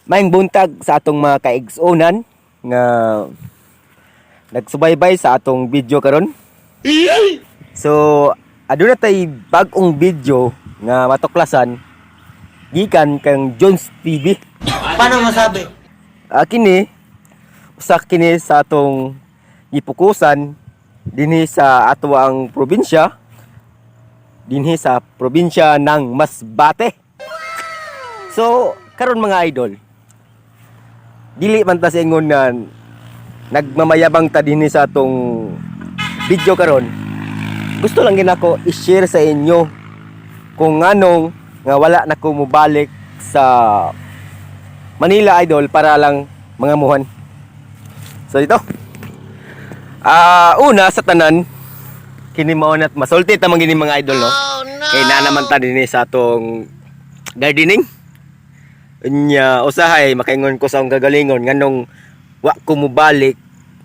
Maayong buntag sa atong mga kaigsunan nga nagsubaybay sa atong video karon. So, aduna tay bag-ong video nga matuklasan gikan kang Jones TV. Paano masabi? Kini usa kini sa atong gipukusan dinhi sa ato ang probinsya, dinhi sa probinsya ng Masbate. So, karon mga idol, dili man ta sa ingon nga nagmamayabang ta dinhi sa atong video karon. Gusto lang gid ako i-share sa inyo kung anong nga wala na ko mobalik sa Manila idol para lang mga muhan. So dito. Una sa tanan kini mao nat masulti ta man gini mga idol no. Kay na naman ta dinhi sa atong gardening. Nya usahay makaingon ko sa akong kagalingon nganong wa ko mobalik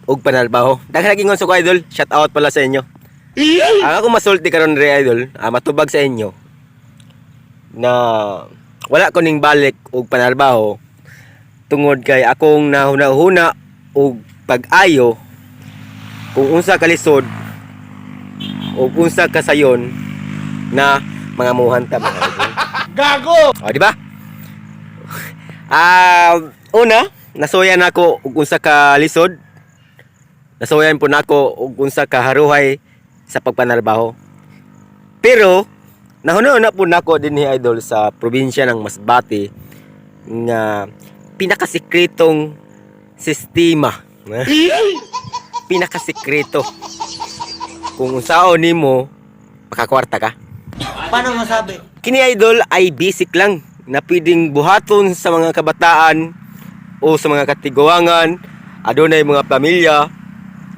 og panalbaho. Daghan gingon sa ko idol, shout out pala sa inyo. Ang ako masulti karon re idol, matubag sa inyo na wala ko ning balik og panalbaho tungod kay akong nahuna-huna og pag-ayo kung unsa kalisod o unsa kasayon na mga muhan ta mga idol. Gago! O di ba? Una, nasuyan ako og unsa ka lisod. Nasuyan po nako og unsa ka haruhay sa pagpanalbaho. Pero nahuna-una po nako dinhi idol sa probinsya ng Masbate nga pinakasikretong sistema. Pinakasikreto. Kung unsaon nimo makakwarta ka. Paano masabi? Kini idol ay basic lang na pwedeng buhaton sa mga kabataan o sa mga katiguangan, adunay mga pamilya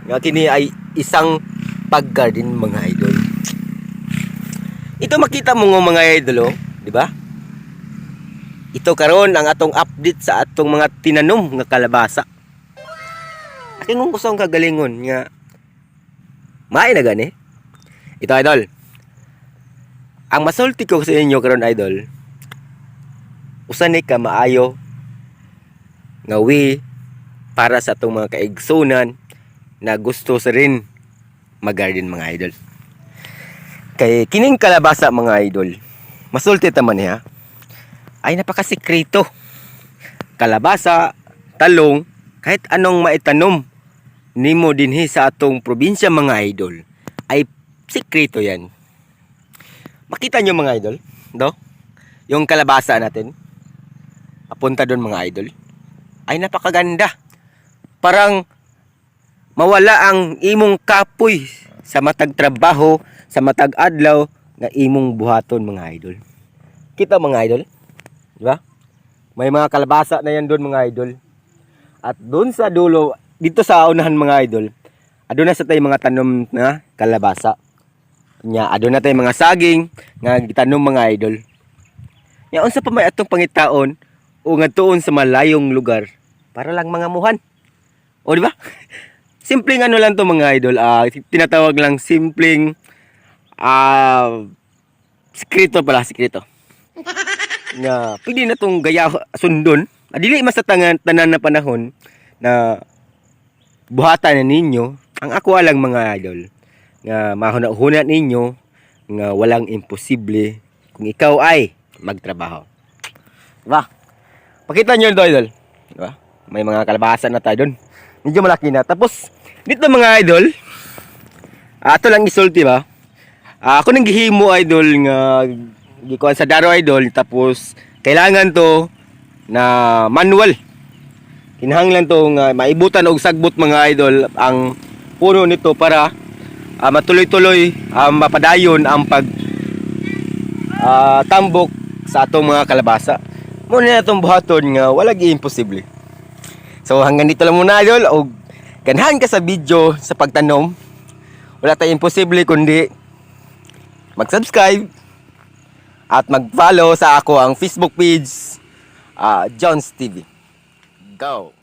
nga kini ay isang pag-garden mga idol. Ito makita mo ng mga idol, di ba? Ito karon ang atong update sa atong mga tinanom nga kalabasa. Aking kung gusto ang kagalingon nga maay na gani. Ito idol. Ang masulti ko sa inyo karon idol, usan ka maayo nga way para sa atong mga kaigsunan na gusto sa rin mag-garden mga idol. Kay kining kalabasa mga idol, masulti ta man niya, ay napakasikreto. Kalabasa, talong, kahit anong maitanom nimo dinhi sa atong probinsya mga idol, ay sikreto yan. Makita nyo mga idol, do? Yung kalabasa natin, apunta doon mga idol, ay napakaganda. Parang mawala ang imong kapoy sa matag trabaho, sa matag adlaw na imong buhaton mga idol. Kita mga idol, di ba? May mga kalabasa na yan doon mga idol. At doon sa dulo, dito sa unahan mga idol, aduna sa tay mga tanom na kalabasa. Nya aduna tay mga saging nga gitanom mga idol. Nya unsa pa may atong pangitaon o ngadtuon sa malayong lugar para lang mga muhan. O di ba? Simpleng ano lang to mga idol, tinatawag lang simpleng sikreto pala, sikreto. Na pwede na tong gaya sundon. Dili mas sa tanan na panahon na buhatan na ninyo ang ako lang mga idol nga mahuna-huna ninyo nga walang imposible kung ikaw ay magtrabaho. Diba? Pakita nyo ito idol. Diba? May mga kalabasa na tayo doon. Medyo malaki na. Tapos, dito mga idol, ato lang isulti ba? Ako nang gihimo idol nga gikuan sa daro idol. Tapos, kailangan to na manual. Kinahanglan to nga maibutan og sagbot mga idol ang puno nito para matuloy-tuloy mapadayon ang pag tambok sa atong mga kalabasa. Muna na itong buhaton nga walang imposible. So hanggang dito lang muna idol, og ganahan ka sa video sa pagtanom. Wala tayong imposible kundi mag-subscribe at mag-follow sa ako ang Facebook page, Jones TV. Go!